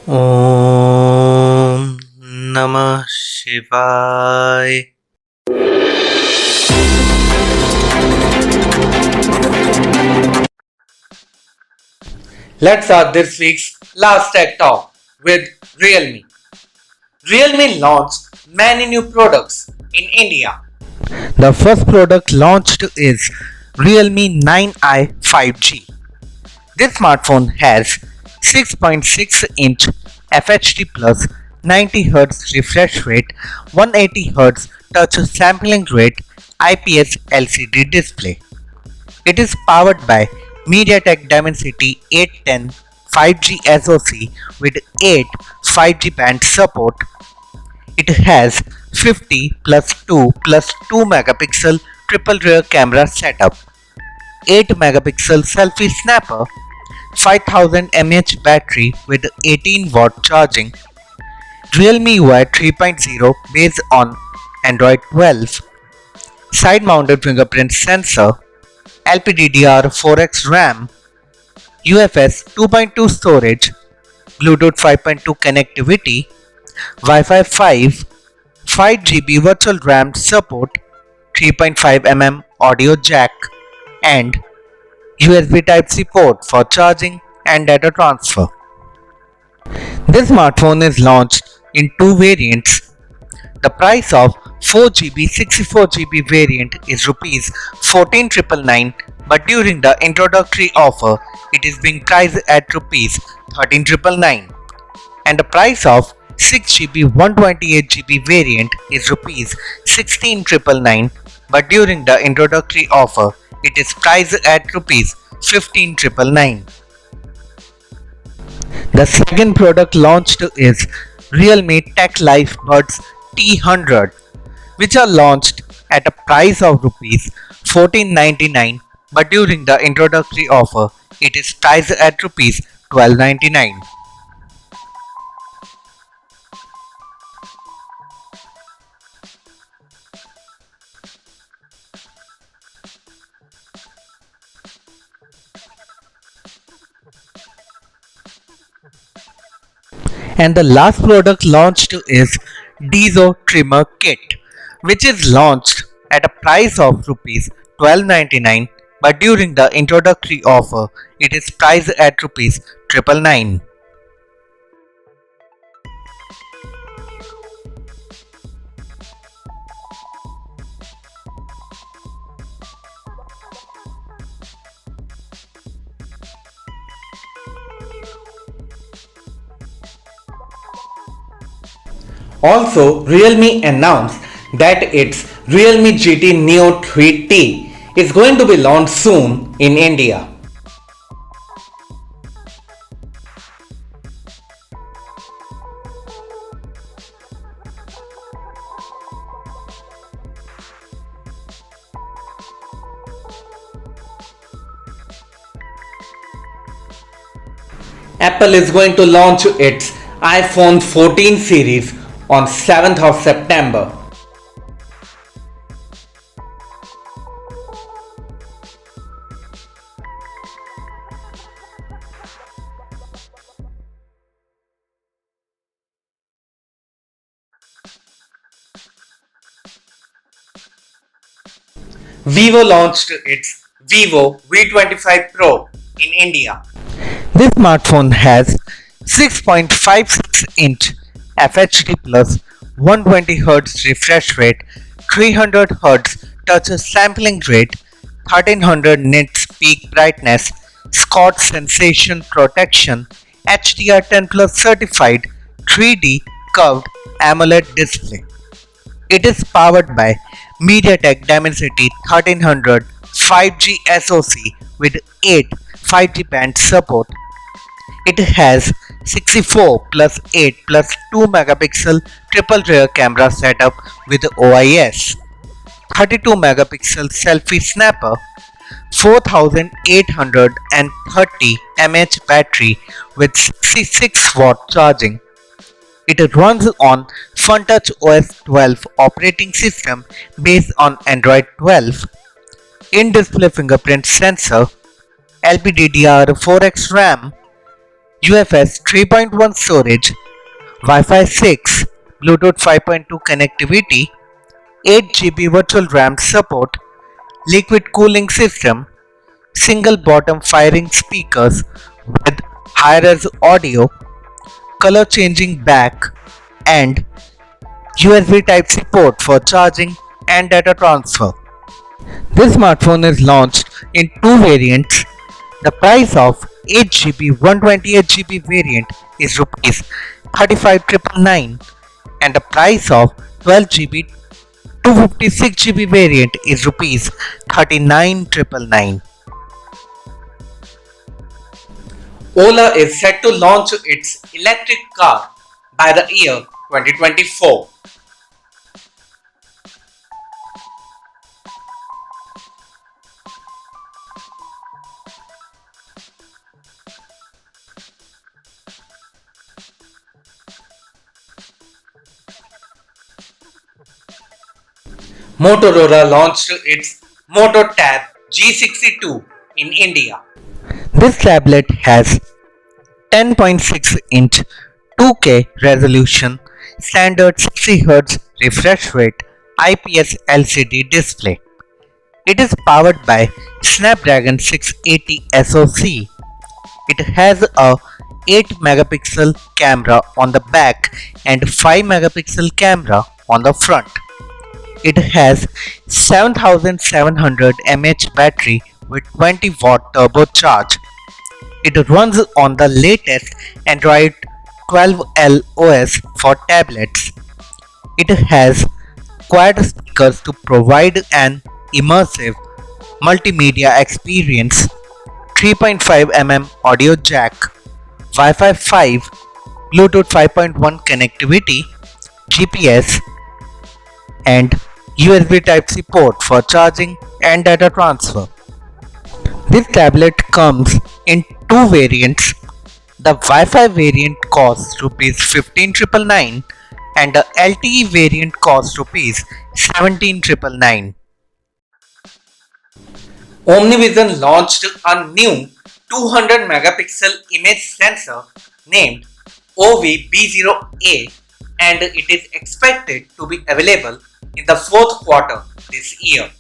Om Namah Shivaya. Let's start this week's last tech talk with Realme. Realme launched many new products in India. The first product launched is Realme 9i 5G. This smartphone has 6.6-inch FHD plus 90Hz refresh rate, 180Hz touch sampling rate, IPS LCD display. It is powered by MediaTek Dimensity 810 5G SoC with 8 5G band support. It has 50 plus 2 plus 2 megapixel triple rear camera setup, 8 megapixel selfie snapper, 5000 mAh battery with 18-watt charging, Realme UI 3.0 based on Android 12, side-mounted fingerprint sensor, LPDDR4X RAM, UFS 2.2 storage, Bluetooth 5.2 connectivity, Wi-Fi 5, 5GB virtual RAM support, 3.5mm audio jack, and USB Type-C port for charging and data transfer. This smartphone is launched in two variants. The price of 4GB 64GB variant is Rs 14,999, but during the introductory offer it is being priced at Rs 13,999, and the price of 6GB 128GB variant is Rs 16,999, but during the introductory offer it is priced at Rs 15,999. The second product launched is Realme Tech Life Buds T100, which are launched at a price of Rs 1499, but during the introductory offer it is priced at Rs 1299. And the last product launched is Dizo Trimmer Kit, which is launched at a price of Rs 1299, but during the introductory offer it is priced at Rs 999. Also, Realme announced that its Realme GT Neo 3T is going to be launched soon in India. Apple is going to launch its iPhone 14 series on 7th of September. Vivo launched its Vivo V25 Pro in India. This smartphone has 6.56-inch FHD plus 120Hz refresh rate, 300Hz touch sampling rate, 1300 nits peak brightness, Scott sensation protection, HDR10 plus certified 3D curved AMOLED display. It is powered by MediaTek Dimensity 1300 5G SoC with 8 5G band support. It has 64 plus 8 plus 2 megapixel triple rear camera setup with OIS, 32 megapixel selfie snapper, 4830 mAh battery with 66-watt charging. It runs on FunTouch OS 12 operating system based on Android 12, in-display fingerprint sensor, LPDDR4X RAM, UFS 3.1 storage, Wi-Fi 6, Bluetooth 5.2 connectivity, 8 GB virtual RAM support, liquid cooling system, single bottom firing speakers with high-res audio, color changing back, and USB Type-C port for charging and data transfer. This smartphone is launched in two variants. The price of 8 GB 128 GB variant is Rs 35,999 and the price of 12 GB 256 GB variant is Rs 39,999. Ola is set to launch its electric car by the year 2024. Motorola launched its Moto Tab G62 in India. This tablet has 10.6-inch 2K resolution, standard 60Hz refresh rate IPS LCD display. It is powered by Snapdragon 680 SoC. It has a 8 megapixel camera on the back and 5 megapixel camera on the front. It has 7700 mAh battery with 20-watt turbocharge. It runs on the latest Android 12L OS for tablets. It has quad speakers to provide an immersive multimedia experience, 3.5 audio jack, Wi-Fi 5, Bluetooth 5.1 connectivity, GPS, and USB Type-C port for charging and data transfer. This tablet comes in two variants. The Wi-Fi variant costs Rs 15,999 and the LTE variant costs Rs 17,999. OmniVision launched a new 200 megapixel image sensor named OVB0A and it is expected to be available in the fourth quarter this year.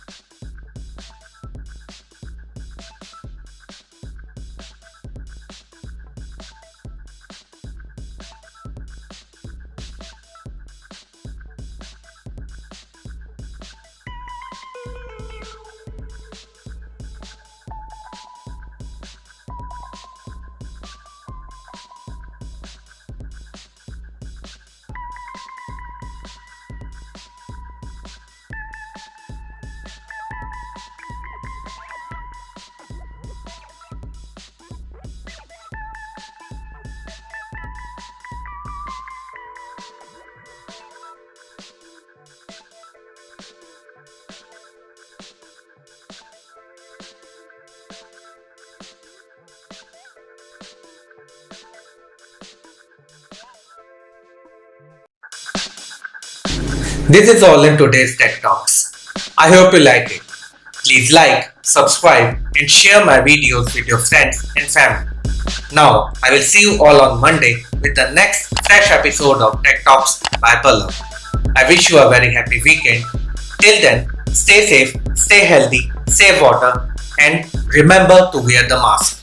This is all in today's Tech Talks. I hope you like it. Please like, subscribe and share my videos with your friends and family. Now, I will see you all on Monday with the next fresh episode of Tech Talks by PALLAV. I wish you a very happy weekend. Till then, stay safe, stay healthy, save water and remember to wear the mask.